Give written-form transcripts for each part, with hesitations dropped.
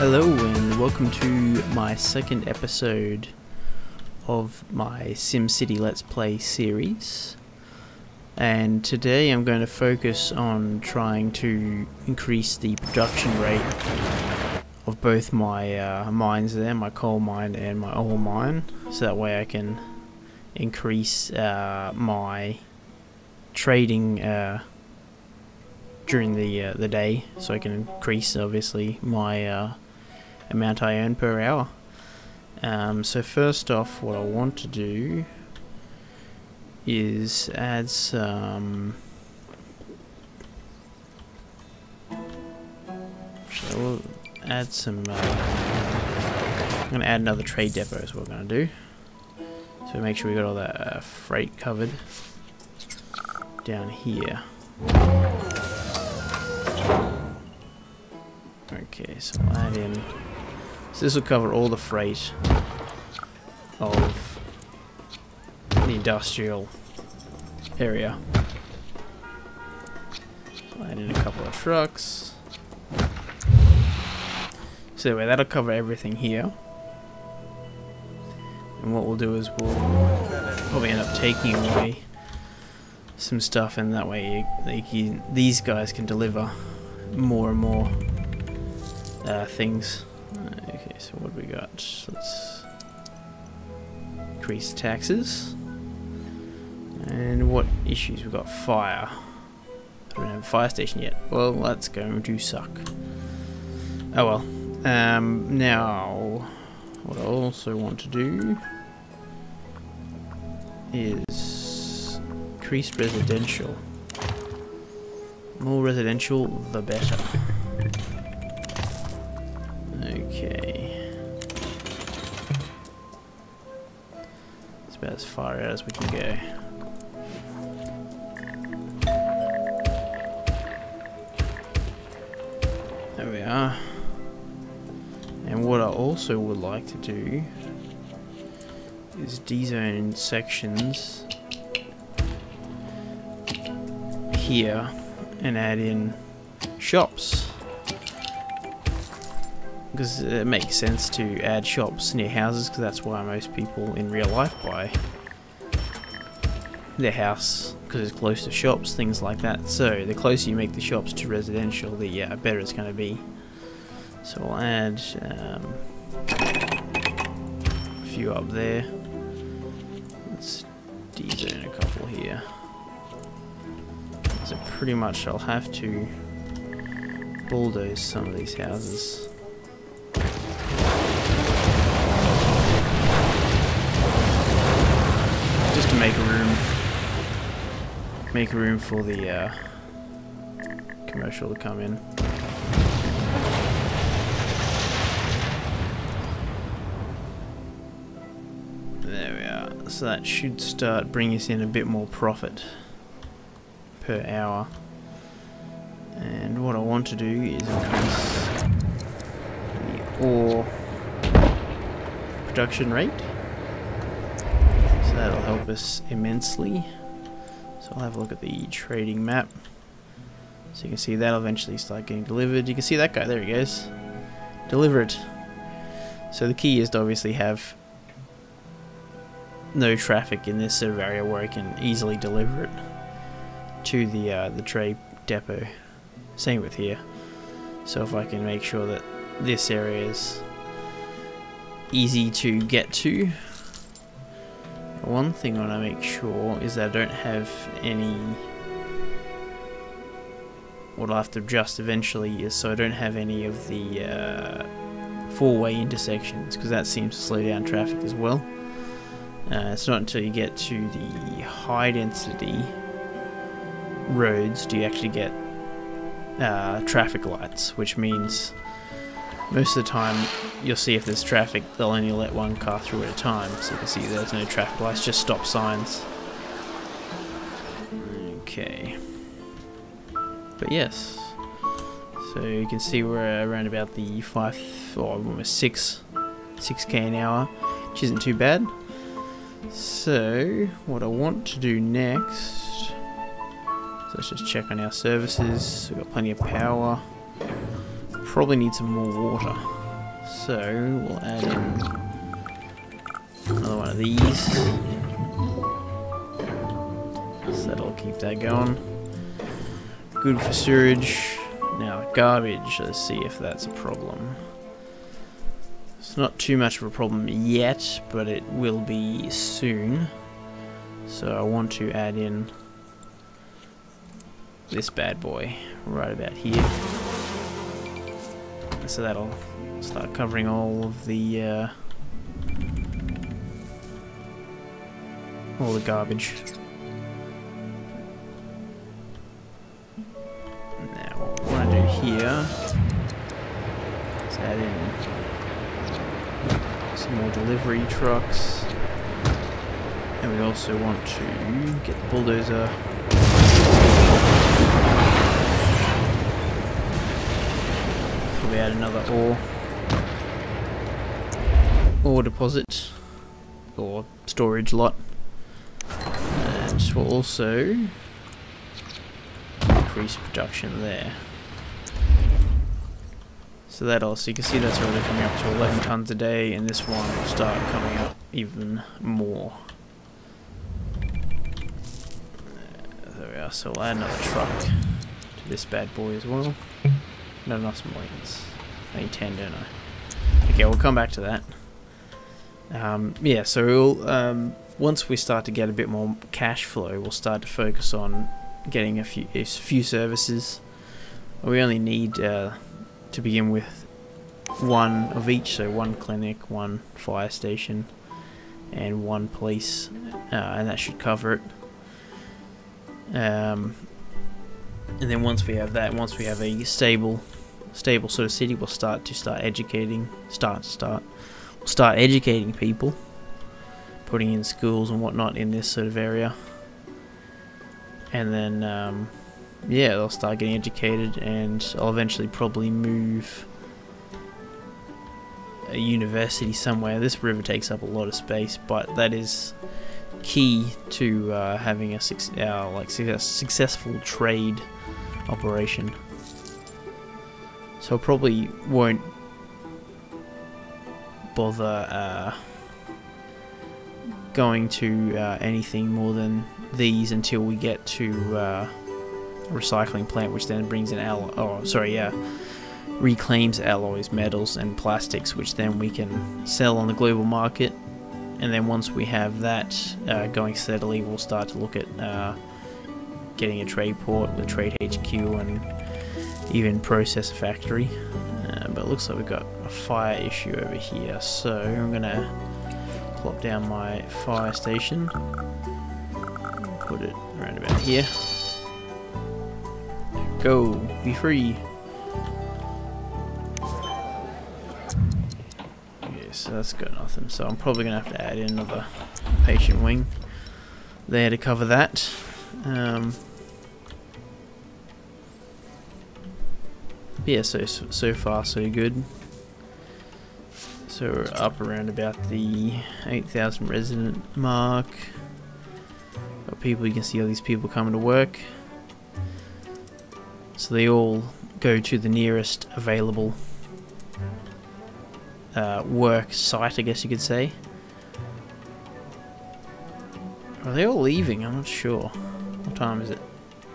Hello and welcome to my second episode of my Sim City Let's Play series, and today I'm going to focus on trying to increase the production rate of both my mines there, my coal mine and my ore mine, so that way I can increase my trading during the day, so I can increase obviously my amount I earn per hour. So first off, what I want to do is add some. So we'll add some. I'm going to add another trade depot is what we're going to do. So make sure we got all that freight covered down here. Okay, so I'll add in. So this will cover all the freight of the industrial area. So I'll add in a couple of trucks. So anyway, that'll cover everything here. And what we'll do is we'll probably end up taking away some stuff, and that way these guys can deliver more and more things. Okay, so what do we got? Let's increase taxes. And what issues? We've got fire. I don't have a fire station yet. Well, that's going to suck. Oh well. Now, what I also want to do is increase residential. More residential, the better. Okay. It's about as far out as we can go. There we are. And what I also would like to do is dezone sections here and add in shops. Because it makes sense to add shops near houses, because that's why most people in real life buy their house, because it's close to shops, things like that. So the closer you make the shops to residential, the better it's going to be. So I'll add a few up there. Let's dezone a couple here. So pretty much I'll have to bulldoze some of these houses. Just to make room for the commercial to come in. There we are. So that should start bringing us in a bit more profit per hour. And what I want to do is increase the ore production rate. So that'll help us immensely. So I'll have a look at the trading map. So you can see that'll eventually start getting delivered. You can see that guy, there he goes. Deliver it. So the key is to obviously have no traffic in this sort of area where I can easily deliver it to the trade depot. Same with here. So if I can make sure that this area is easy to get to. One thing I want to make sure is that I don't have any. What I'll have to adjust eventually is so I don't have any of the four-way intersections, because that seems to slow down traffic as well. It's not until you get to the high-density roads do you actually get traffic lights, which means most of the time you'll see if there's traffic, they'll only let one car through at a time. So you can see there's no traffic lights, just stop signs. Okay. But yes. So you can see we're around about the 5 or almost 6k an hour, which isn't too bad. So what I want to do next, so let's just check on our services. We've got plenty of power. Probably need some more water. So we'll add in another one of these. So that'll keep that going. Good for storage. Now garbage, let's see if that's a problem. It's not too much of a problem yet, but it will be soon. So I want to add in this bad boy right about here. So that'll start covering all of the garbage. Now what we want to do here is add in some more delivery trucks, and we also want to get the bulldozer. Probably add another ore deposit or storage lot, and we'll also increase production there. So that also, you can see that's already coming up to 11 tons a day, and this one will start coming up even more. There we are, so we'll add another truck to this bad boy as well. Not enough simoleons. I need 10, don't I? Okay, we'll come back to that. Yeah, so we'll, once we start to get a bit more cash flow, we'll start to focus on getting a few services. We only need to begin with one of each, so one clinic, one fire station, and one police, and that should cover it. And then once we have that, once we have a stable sort of city, we'll start educating people, putting in schools and whatnot in this sort of area, and then yeah, they'll start getting educated, and I'll eventually probably move a university somewhere. This river takes up a lot of space, but that is key to having a successful trade operation. So I probably won't bother going to anything more than these until we get to recycling plant, which then brings in reclaims alloys, metals and plastics, which then we can sell on the global market. And then once we have that going steadily, we'll start to look at getting a trade port with a trade HQ and even process a factory. But it looks like we've got a fire issue over here, so I'm gonna plop down my fire station, put it around about here. Go, be free. Okay, so that's got nothing, so I'm probably gonna have to add in another patient wing there to cover that. Yeah, so far so good. So we're up around about the 8,000 resident mark. Got people, you can see all these people coming to work. So they all go to the nearest available work site, I guess you could say. Are they all leaving? I'm not sure. What time is it?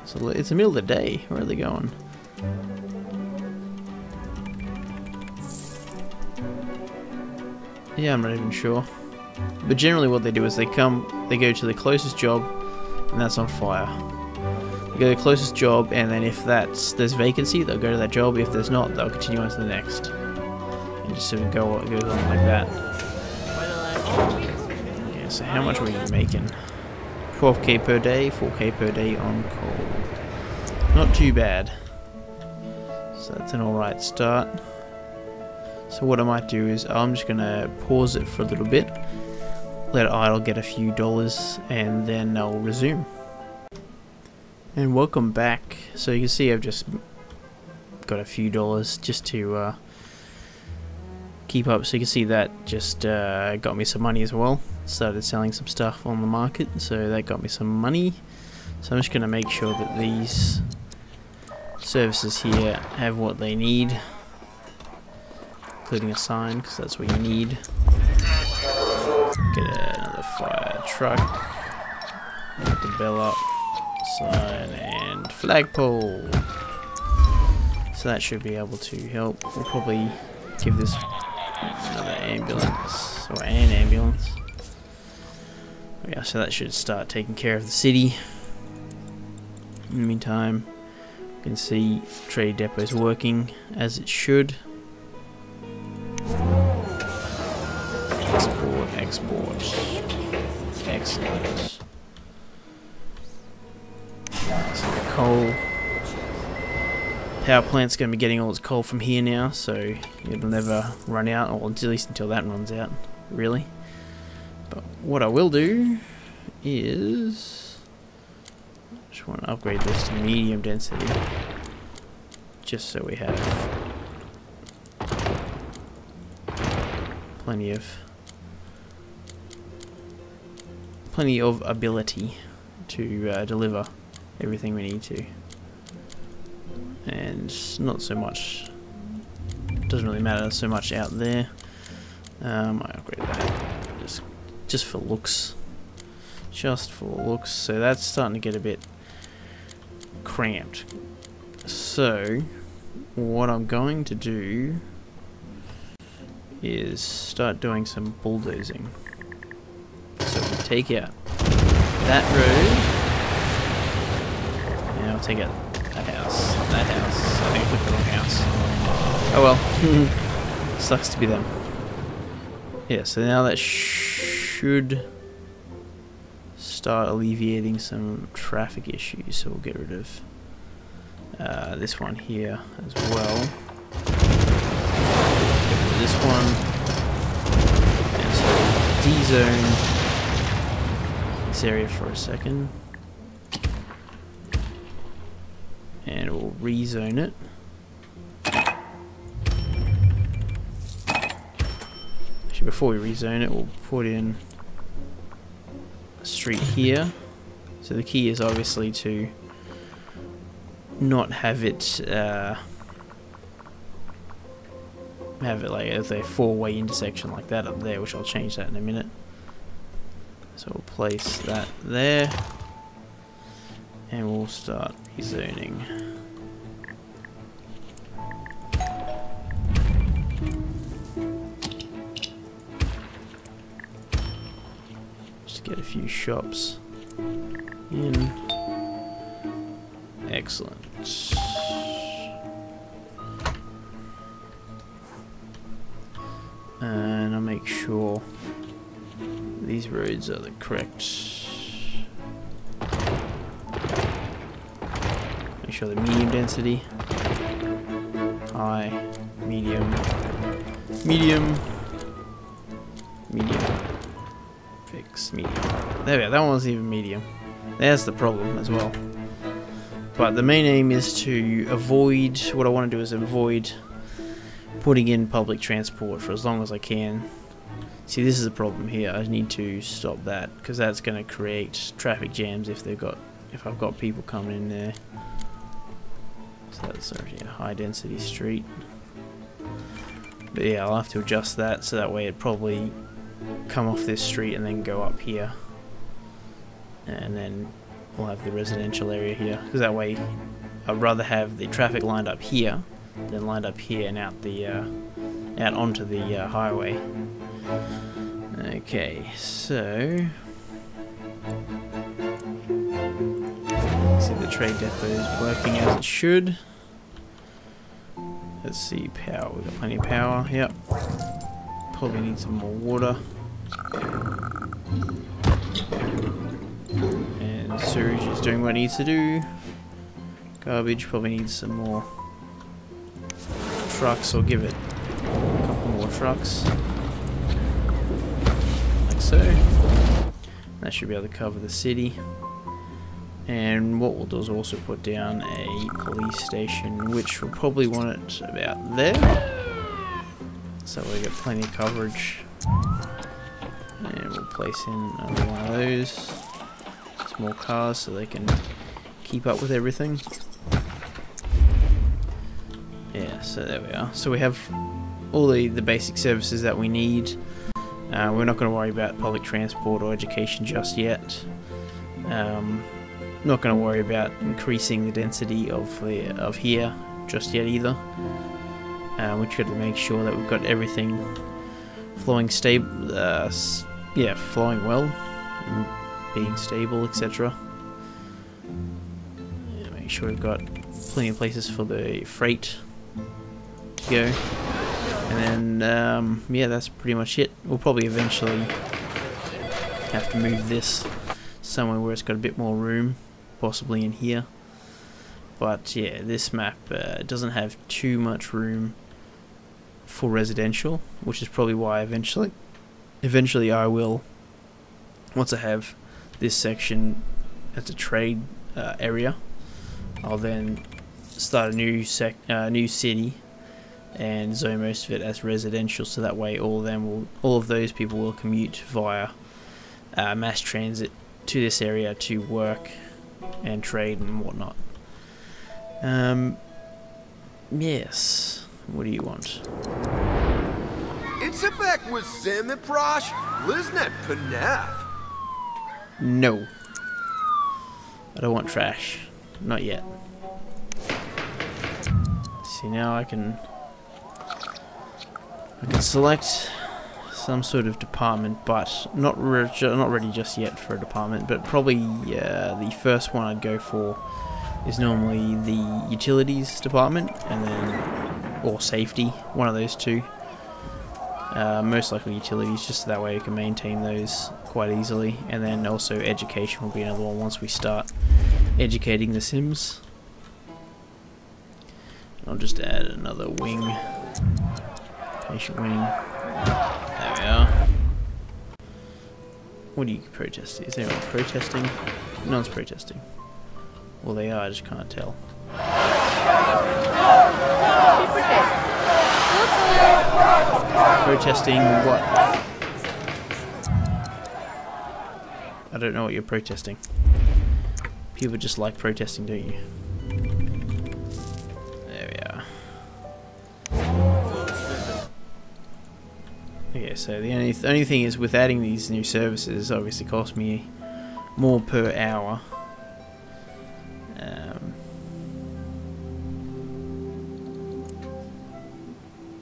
So it's the middle of the day. Where are they going? Yeah, I'm not even sure. But generally what they do is they go to the closest job, and that's on fire. They go to the closest job, and then if there's vacancy, they'll go to that job. If there's not, they'll continue on to the next. And just sort of goes on like that. Yeah, so how much are we making? 12k per day, 4k per day on coal. Not too bad. So that's an alright start. So what I might do is I'm just going to pause it for a little bit, let it idle, get a few dollars, and then I'll resume. And welcome back. So you can see I've just got a few dollars just to keep up. So you can see that just got me some money as well. Started selling some stuff on the market, so that got me some money. So I'm just going to make sure that these services here have what they need. including a sign, because that's what you need. Get another fire truck. Put the bell up. Sign and flagpole. So that should be able to help. We'll probably give this another ambulance, or an ambulance. Yeah, so that should start taking care of the city. In the meantime, you can see trade depot is working as it should. Export, export. Excellent. So the coal. Power plant's going to be getting all its coal from here now, so it'll never run out, or at least until that runs out, really. But what I will do is just want to upgrade this to medium density, just so we have plenty of ability to deliver everything we need to. And not so much, doesn't really matter so much out there. I upgrade that just for looks, so that's starting to get a bit cramped. So what I'm going to do is start doing some bulldozing. So we take out that road, and I'll take out that house. I think I clicked the wrong house. Oh well. Sucks to be them. Yeah, so now that should start alleviating some traffic issues. So we'll get rid of this one here as well. Get rid of this one. And so D-zone this area for a second. And we'll rezone it. Actually, before we rezone it, we'll put in a street here. So the key is obviously to not have it like as a four-way intersection like that up there, which I'll change that in a minute. So we'll place that there. And we'll start rezoning. Just get a few shops in. Excellent. And I'll make sure these roads are the correct. Make sure the medium density, high, medium, medium, medium, fix, medium. There we go, that one wasn't even medium. There's the problem as well. But the main aim is to avoid, what I want to do is avoid putting in public transport for as long as I can. See, this is a problem here. I need to stop that because that's going to create traffic jams if I've got people coming in there. So that's already a high density street. But yeah, I'll have to adjust that so that way it'd probably come off this street and then go up here. And then we'll have the residential area here. Because that way I'd rather have the traffic lined up here than lined up here and out onto the highway. Okay, so see the trade depot is working as it should. Let's see, power. We've got plenty of power. Yep. Probably need some more water. And sewage is doing what it needs to do. Garbage probably needs some more trucks, or give it a couple more trucks. Like so. That should be able to cover the city. And what we'll do is also put down a police station, which we'll probably want it about there. So we get plenty of coverage. And we'll place in another one of those. Small cars so they can keep up with everything. Yeah, so there we are. So we have all the basic services that we need. We're not going to worry about public transport or education just yet. Not going to worry about increasing the density of here just yet either. We're trying to make sure that we've got everything flowing flowing well, and being stable, etc. Make sure we've got plenty of places for the freight to go. And then, yeah, that's pretty much it. We'll probably eventually have to move this somewhere where it's got a bit more room, possibly in here. But yeah, this map doesn't have too much room for residential, which is probably why eventually I will, once I have this section as a trade area, I'll then start a new city and zone most of it as residential, so that way all of those people will commute via mass transit to this area to work and trade and whatnot. Yes, what do you want? It's back with Sim and Prosh, Liznet Panaf. No, I don't want trash, not yet. See, now I can select some sort of department, but not ready just yet for a department. But probably the first one I'd go for is normally the utilities department, and then or safety, one of those two. Most likely utilities, just so that way you can maintain those quite easily. And then also education will be another one once we start educating the Sims. I'll just add another wing. Patient wing. There we are. What are you protesting? Is anyone protesting? No one's protesting. Well, they are, I just can't tell. Protesting what? I don't know what you're protesting. People just like protesting, don't you? There we are. Okay, so the only thing is, with adding these new services, obviously cost me more per hour.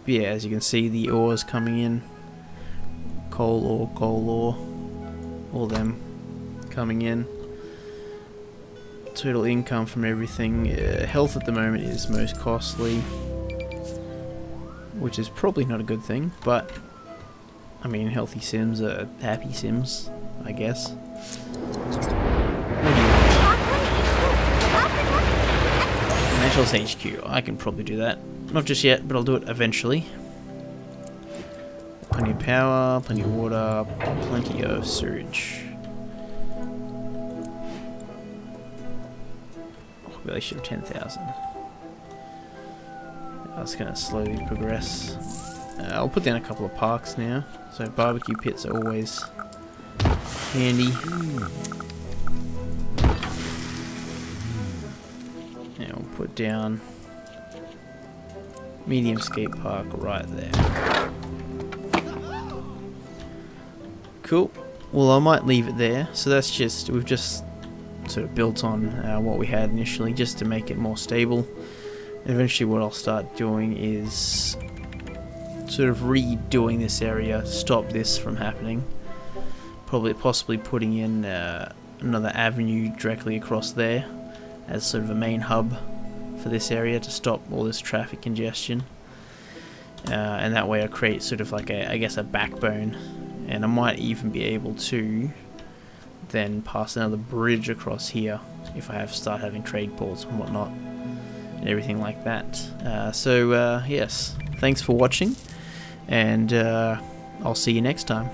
Yeah, as you can see, the ores coming in, coal ore, all them coming in. Total income from everything. Health at the moment is most costly, which is probably not a good thing, but I mean, healthy Sims are happy Sims, I guess. Naturals HQ, I can probably do that. Not just yet, but I'll do it eventually. Plenty of power, plenty of water, plenty of sewage. Population of 10,000. That's going to slowly progress. I'll put down a couple of parks now. So barbecue pits are always handy. And we'll put down medium skate park right there. Cool. Well, I might leave it there. So that's just, we've just sort of built on what we had initially, just to make it more stable. Eventually what I'll start doing is sort of redoing this area, stop this from happening. Possibly putting in another avenue directly across there as sort of a main hub for this area to stop all this traffic congestion. And that way I create sort of like I guess a backbone, and I might even be able to then pass another bridge across here if I start having trade ports and whatnot and everything like that. So yes, thanks for watching, and I'll see you next time.